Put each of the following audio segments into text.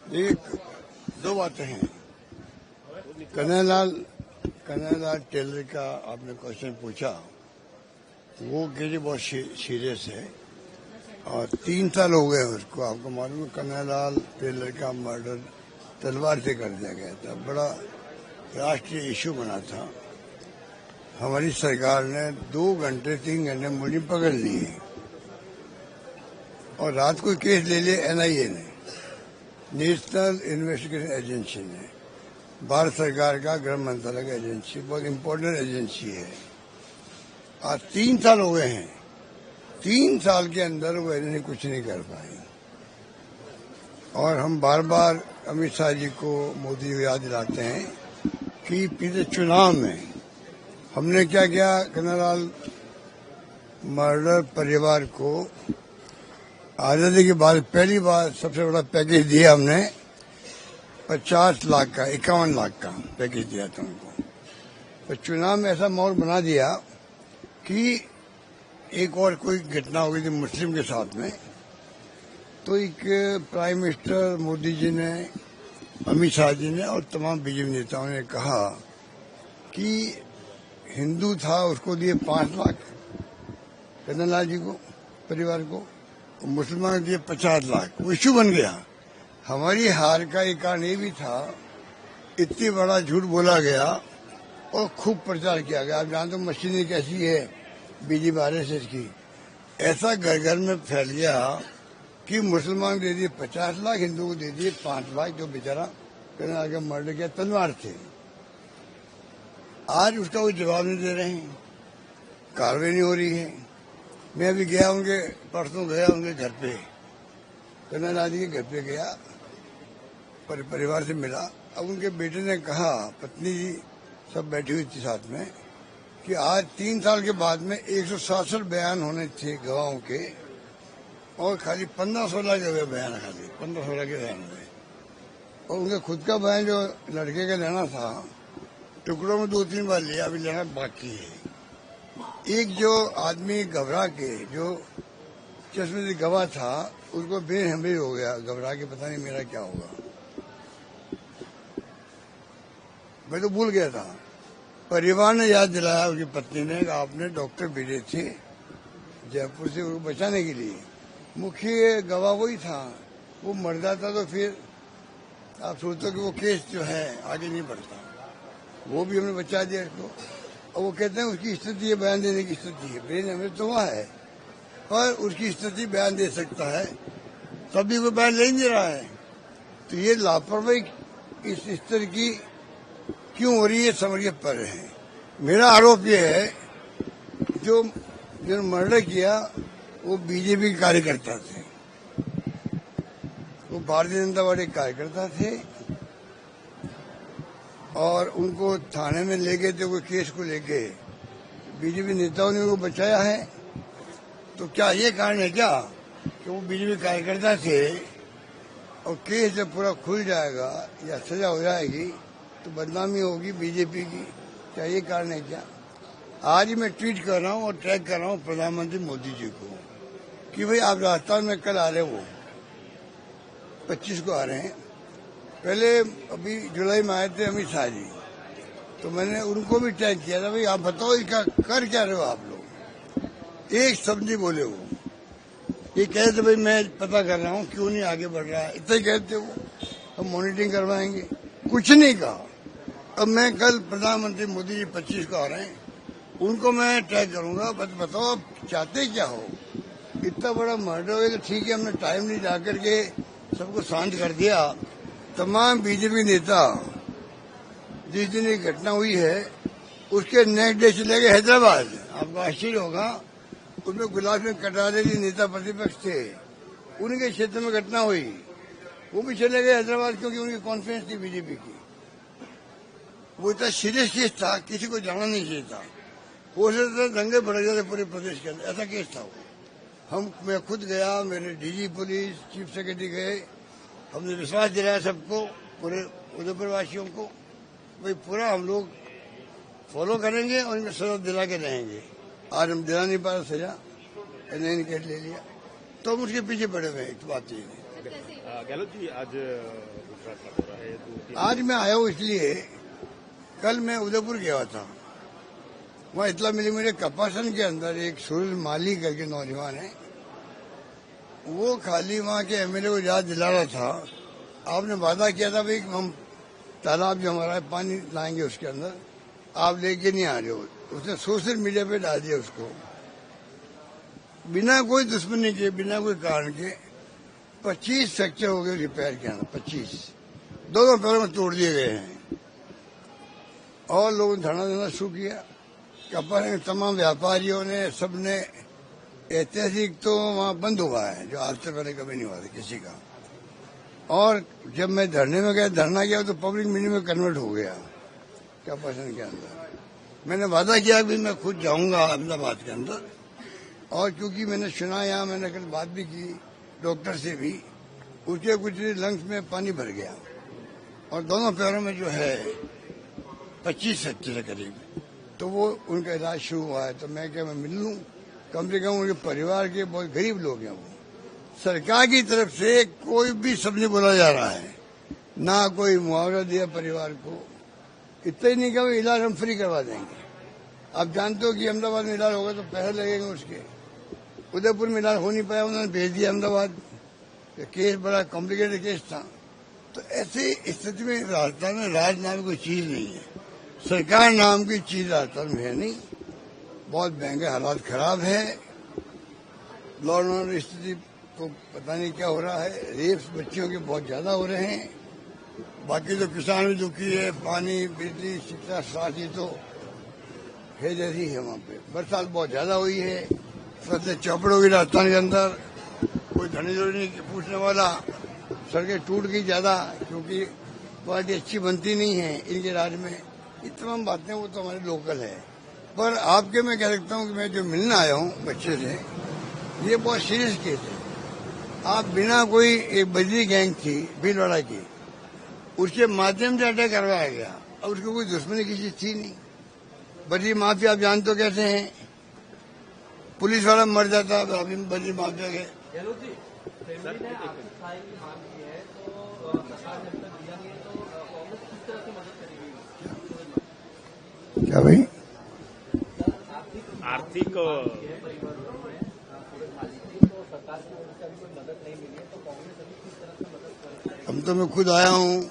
एक दो बातें हैं। कन्हैयालाल टेलर का आपने क्वेश्चन पूछा, वो केस बहुत सीरियस है और 3 साल हो गए उसको। आपको मालूम है कन्हैयालाल टेलर का मर्डर तलवार से कर दिया गया था, बड़ा राष्ट्रीय इशू बना था। हमारी सरकार ने 2 घंटे 3 घंटे मुझे पकड़ लिए और रात को केस ले लिया एनआईए ने, नेशनल इन्वेस्टिगेशन एजेंसी ने, भारत सरकार का गृह मंत्रालय का एजेंसी, बहुत इम्पोर्टेंट एजेंसी है। आज 3 साल हो गए हैं, 3 साल के अंदर वो एजेंसी कुछ नहीं कर पाई। और हम बार बार अमित शाह जी को, मोदी जी को याद दिलाते हैं कि पिछले चुनाव में हमने क्या किया। कन्हैयालाल मर्डर परिवार को आजादी के बाद पहली बार सबसे बड़ा पैकेज दिया हमने, 50 लाख का, 51 लाख का पैकेज दिया था उनको। तो चुनाव में ऐसा माहौल बना दिया कि एक और कोई घटना हो गई थी मुस्लिम के साथ में, तो एक प्राइम मिनिस्टर मोदी जी ने, अमित शाह जी ने और तमाम बीजेपी नेताओं ने कहा कि हिंदू था उसको दिए 5 लाख कन्हैयालाल जी को, परिवार को, मुसलमान दिए 50 लाख। वो इश्यू बन गया। हमारी हार का एक कारण ये भी था, इतनी बड़ा झूठ बोला गया और खूब प्रचार किया गया। आप जानते हो मशीनें कैसी है बीजेपी आरएसएस की, ऐसा घर घर में फैल गया कि मुसलमान दे दिए 50 लाख, हिंदू को दे दिए 5 लाख, जो बेचारा कन्हैयालाल का मर्डर किया तलवार से। आज उसका कोई जवाब नहीं दे रहे हैं, कार्रवाई नहीं हो रही है। मैं अभी गया उनके, परसों गया उनके घर पे, कन्हैयालाल जी के घर पे गया, परिवार से मिला। अब उनके बेटे ने कहा, पत्नी जी सब बैठी हुई थी साथ में, कि आज 3 साल के बाद में 167 बयान होने थे गवाहों के और खाली 15-16 के हुए बयान, खाली 15-16 के बयान हुए। और उनके खुद का बयान जो लड़के का लेना था, टुकड़ों में 2-3 बार लिया, अभी लेना बाकी है। एक जो आदमी घबरा के, जो चश्मे से गवाह था, उसको बेहमरी हो गया, घबरा के, पता नहीं मेरा क्या होगा। मैं तो भूल गया था। परिवार ने याद दिलाया, उसकी पत्नी ने, आपने डॉक्टर भेजे थे जयपुर से उसको बचाने के लिए। मुख्य गवाह वही था, वो मर जाता तो फिर आप सोचो कि वो केस जो है आगे नहीं बढ़ता। वो भी हमने बचा दिया इसको। और वो कहते हैं उसकी स्थिति है, बयान देने की स्थिति है, ब्रेन हमें तो वहाँ है और उसकी स्थिति बयान दे सकता है, तभी कोई बयान ले नहीं रहा है। तो ये लापरवाही इस स्तर की क्यों हो रही है, समझ के परे है। मेरा आरोप ये है, जो मर्डर किया वो बीजेपी के कार्यकर्ता थे, वो भारतीय जनता पार्टी के कार्यकर्ता थे और उनको थाने में ले गए थे कोई केस को लेके, बीजेपी नेताओं ने उनको बचाया है। तो क्या ये कारण है क्या कि वो बीजेपी कार्यकर्ता थे और केस जब पूरा खुल जाएगा या सजा हो जाएगी तो बदनामी होगी बीजेपी की? क्या ये कारण है क्या? आज ही मैं ट्वीट कर रहा हूँ और ट्रैक कर रहा हूँ प्रधानमंत्री मोदी जी को कि भाई आप राजस्थान में कल आ रहे हो, 25 को आ रहे हैं। पहले अभी जुलाई में आए थे अमित शाह जी, तो मैंने उनको भी टैग किया था, भाई आप बताओ इसका कर क्या रहे हो आप लोग। एक शब्द नहीं बोले वो, ये कहते भाई मैं पता कर रहा हूँ क्यों नहीं आगे बढ़ रहा है, इतना ही कहते वो, हम मॉनिटरिंग करवाएंगे, कुछ नहीं कहा। अब मैं कल प्रधानमंत्री मोदी जी 25 को आ रहे हैं, उनको मैं टैग करूंगा, बस बताओ आप चाहते क्या हो। इतना बड़ा मर्डर हो गया, ठीक है हमने टाइम नहीं जाकर के सबको शांत कर दिया। तमाम बीजेपी नेता, जिस दिन ये घटना हुई है उसके नेक्स्ट डे चले गए हैदराबाद। आपको आश्चर्य होगा, उसमें गुलाब सिंह कटारे जी नेता प्रतिपक्ष थे, उनके क्षेत्र में घटना हुई, वो भी चले गए हैदराबाद क्योंकि उनकी कॉन्फ्रेंस थी बीजेपी की। वो इतना सीरियस केस था, किसी को जाना नहीं चाहिए था, हो सकता दंगे भड़क जाते पूरे प्रदेश के अंदर, ऐसा केस था वो। मैं खुद गया, मेरे डीजी पुलिस, चीफ सेक्रेटरी गए, हमने विश्वास दिलाया सबको, पूरे उदयपुर वासियों को, भाई पूरा हम लोग फॉलो करेंगे और इनको सजा दिला के रहेंगे। आज हम दिला नहीं पा रहे सजा, नहीं कैट ले लिया, तो हम उसके पीछे पड़े हुए हैं। एक बात ये गहलोत जी, आज गुजरात का दौरा है। आज मैं आया हूँ इसलिए, कल मैं उदयपुर गया था, वहाँ इतला मिली मेरे कपासन के अंदर एक सूरज माली करके नौजवान है, वो खाली वहाँ के एमएलए को याद दिला रहा था, आपने वादा किया था भाई हम तालाब जो हमारा है पानी लाएंगे उसके अंदर, आप लेके नहीं आ रहे हो। उसने सोशल मीडिया पे डाल दिया उसको, बिना कोई दुश्मनी के, बिना कोई कारण के 25 फ्रैक्चर हो गए रिपेयर के अंदर, 25 दोनों पैरों में तोड़ दिए गए हैं। और लोगों ने धरना देना शुरू किया। कपास के तमाम व्यापारियों ने, सबने, ऐतिहासिक तो वहाँ बंद हुआ है जो आज से पहले कभी नहीं हुआ था किसी का। और जब मैं धरने में गया, धरना किया तो पब्लिक मीटिंग में कन्वर्ट हो गया कपासन के अंदर। मैंने वादा किया कि मैं खुद जाऊंगा अहमदाबाद के अंदर, और क्योंकि मैंने सुना यहाँ, मैंने कल बात भी की डॉक्टर से भी, उसके कुछ लंग्स में पानी भर गया और दोनों पैरों में जो है 25 फ्रैक्चर है करीब, तो वो उनका इलाज शुरू हुआ है। तो मैं क्या मैं मिल लूँ, कम से कम उनके परिवार के बहुत गरीब लोग हैं वो। सरकार की तरफ से कोई भी सब नहीं बोला जा रहा है, ना कोई मुआवजा दिया परिवार को, इतना ही नहीं कहा इलाज हम फ्री करवा देंगे। आप जानते हो कि अहमदाबाद में इलाज होगा तो पैसे लगेंगे उसके, उदयपुर में इलाज हो नहीं पाया, उन्होंने भेज दिया अहमदाबाद। केस बड़ा कॉम्प्लिकेटेड केस था। तो ऐसी स्थिति में राजस्थान में राज नाम की कोई चीज नहीं है, सरकार नाम की चीज राजस्थान में है नहीं। बहुत महंगे हालात खराब है, लॉ एंड ऑर्डर स्थिति तो पता नहीं क्या हो रहा है, रेप्स बच्चियों के बहुत ज्यादा हो रहे हैं। बाकी तो किसान भी दुखी है, पानी, बिजली, शिक्षा, स्वास्थ्य तो है जैसी है वहाँ पे। बरसात बहुत ज्यादा हुई है, फसलें चौपड़ हो गई राजस्थान के अंदर, कोई धनी जोड़ी नहीं पूछने वाला। सड़कें टूट गई ज्यादा क्योंकि क्वालिटी अच्छी बनती नहीं है इनके राज्य में। ये तमाम बातें वो तो हमारे लोकल है। पर आपके मैं कह सकता हूँ कि मैं जो मिलने आया हूँ बच्चे से, ये बहुत सीरियस केस है। आप बिना कोई, एक बजरी गैंग थी भीलवाड़ा की, उसके माध्यम से अटैक करवाया गया और उसको कोई दुश्मनी की चीज थी नहीं। बजरी माफिया आप जानते हो कैसे हैं, पुलिस वाला मर जाता अभी बजरी माफिया के। क्या भाई आर्थिक हम तो मैं खुद आया हूँ,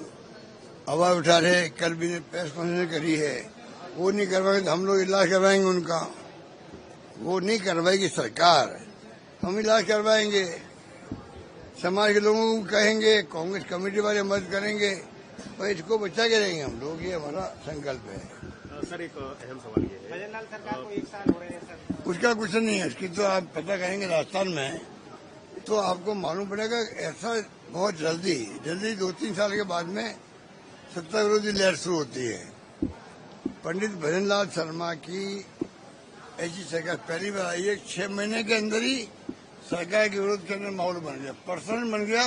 आवाज उठा रहे, कल भी प्रेस कॉन्फ्रेंस करी है, वो नहीं करवाएंगे तो हम लोग इलाज करवाएंगे उनका, वो नहीं करवाएगी सरकार, हम इलाज करवाएंगे। समाज के लोगों को कहेंगे, कांग्रेस कमेटी वाले मदद करेंगे, पर इसको बचा के रहेंगे हम लोग, ये हमारा संकल्प है। सर एक अहम सवाल ये है, भजनलाल सरकार को 1 साल हो रहे हैं सर, उसका कुछ नहीं है, उसकी तो आप पता करेंगे राजस्थान में तो आपको मालूम पड़ेगा। ऐसा बहुत जल्दी 2-3 साल के बाद में सत्ता विरोधी लहर शुरू होती है। पंडित भजनलाल शर्मा की ऐसी सरकार पहली बार आई है, 6 महीने के अंदर ही सरकार के विरोध के अंदर माहौल बन गया, पर्सन बन गया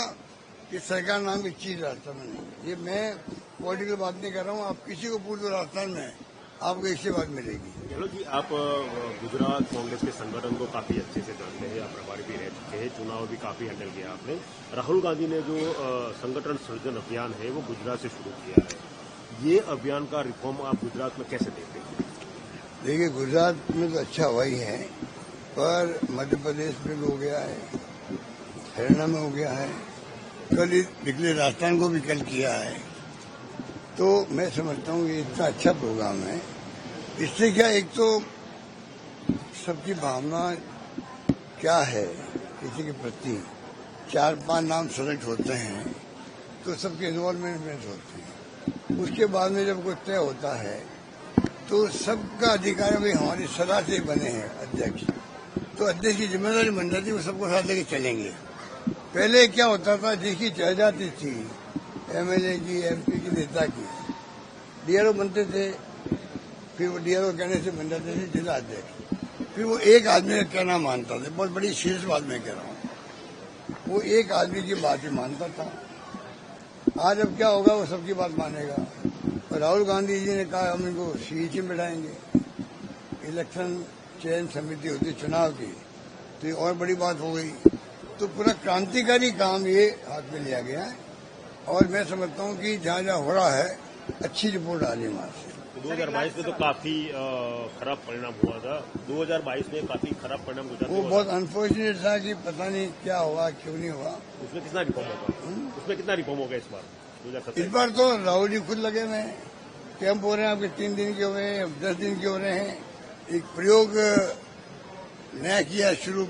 कि सरकार नाम की चीज राजस्थान में नहीं। ये मैं पॉलिटिकल बात नहीं कर रहा हूँ, आप किसी को पूछ दो राजस्थान में आपको इससे बात मिलेगी। चलो जी, आप गुजरात कांग्रेस के संगठन को काफी अच्छे से जानते हैं, आप प्रभारी भी रह चुके हैं, चुनाव भी काफी हैंडल किया आपने। राहुल गांधी ने जो संगठन सृजन अभियान है वो गुजरात से शुरू किया है, ये अभियान का रिफॉर्म आप गुजरात में कैसे देखते हैं? देखिए, गुजरात में तो अच्छा हुआ ही है, पर मध्य प्रदेश में भी हो गया है, हरियाणा में हो गया है, कल निकले राजस्थान को भी कल किया है। तो मैं समझता हूँ ये इतना अच्छा प्रोग्राम है। इससे क्या, एक तो सबकी भावना क्या है किसी के प्रति, 4-5 नाम सेलेक्ट होते हैं तो सबके इन्वॉल्वमेंट होती है। उसके बाद में जब कोई तय होता है तो सबका अधिकार है, भाई हमारी सलाह से बने हैं अध्यक्ष, तो अध्यक्ष की जिम्मेदारी बन जाती है, वो सबको साथ लेके चलेंगे। पहले क्या होता था, जिसकी जायदाद थी एमएलए की, एमपी की, नेता की, डीआरओ बनते थे, फिर वो डीआरओ कहने से बन जाते थे जिला अध्यक्ष, फिर वो एक आदमी का कहना मानता था। बहुत बड़ी सीरियस बात मैं कह रहा हूँ, वो एक आदमी की बात ही मानता था। आज अब क्या होगा, वो सबकी बात मानेगा। और राहुल गांधी जी ने कहा हम इनको सीईसी में बैठाएंगे, इलेक्शन चयन समिति होती चुनाव की, तो ये और बड़ी बात हो गई। तो पूरा क्रांतिकारी काम ये हाथ में लिया गया है और मैं समझता हूँ कि जहाँ जहाँ हो रहा है अच्छी रिपोर्ट आ रही है वहाँ से। 2022 में तो काफी खराब परिणाम हुआ था। 2022 में काफी खराब परिणाम गुजरात वो में बहुत अनफॉर्चुनेट था कि पता नहीं क्या हुआ क्यों नहीं हुआ। उसमें कितना रिफॉर्म होगा? उसमें कितना रिफॉर्म होगा इस बार 2027? इस बार तो राहुल जी खुद लगे हुए हैं, कैंप हो रहे हैं आपके 3 दिन के हो रहे हैं, 10 दिन के हो रहे हैं। एक प्रयोग नया किया शुरू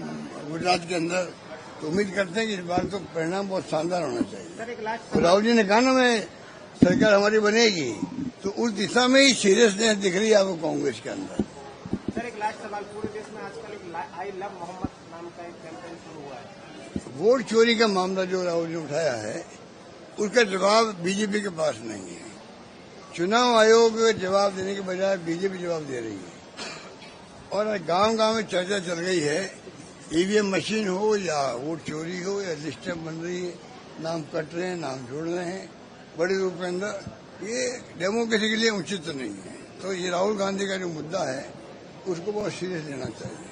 गुजरात के अंदर, तो उम्मीद करते हैं कि इस बार तो परिणाम बहुत शानदार होना चाहिए। तो राहुल जी ने कहा ना मैं सरकार हमारी बनेगी, तो उस दिशा में ही सीरियसनेस दिख रही है आपको कांग्रेस के अंदर। सर एक लास्ट सवाल, पूरे देश में आजकल एक आई लव मोहम्मद नाम का एक कैंपेन शुरू हुआ है। वोट चोरी का मामला जो राहुल ने उठाया है उसका जवाब बीजेपी के पास नहीं है। चुनाव आयोग जवाब देने के बजाय बीजेपी जवाब दे रही है और गांव-गांव में चर्चा चल गई है ईवीएम मशीन हो या वोट चोरी हो या लिस्टें बन रही है, नाम कट रहे हैं, नाम जोड़ रहे हैं बड़े रूप के अंदर। ये डेमोक्रेसी के लिए उचित नहीं है। तो ये राहुल गांधी का जो मुद्दा है उसको बहुत सीरियस लेना चाहिए।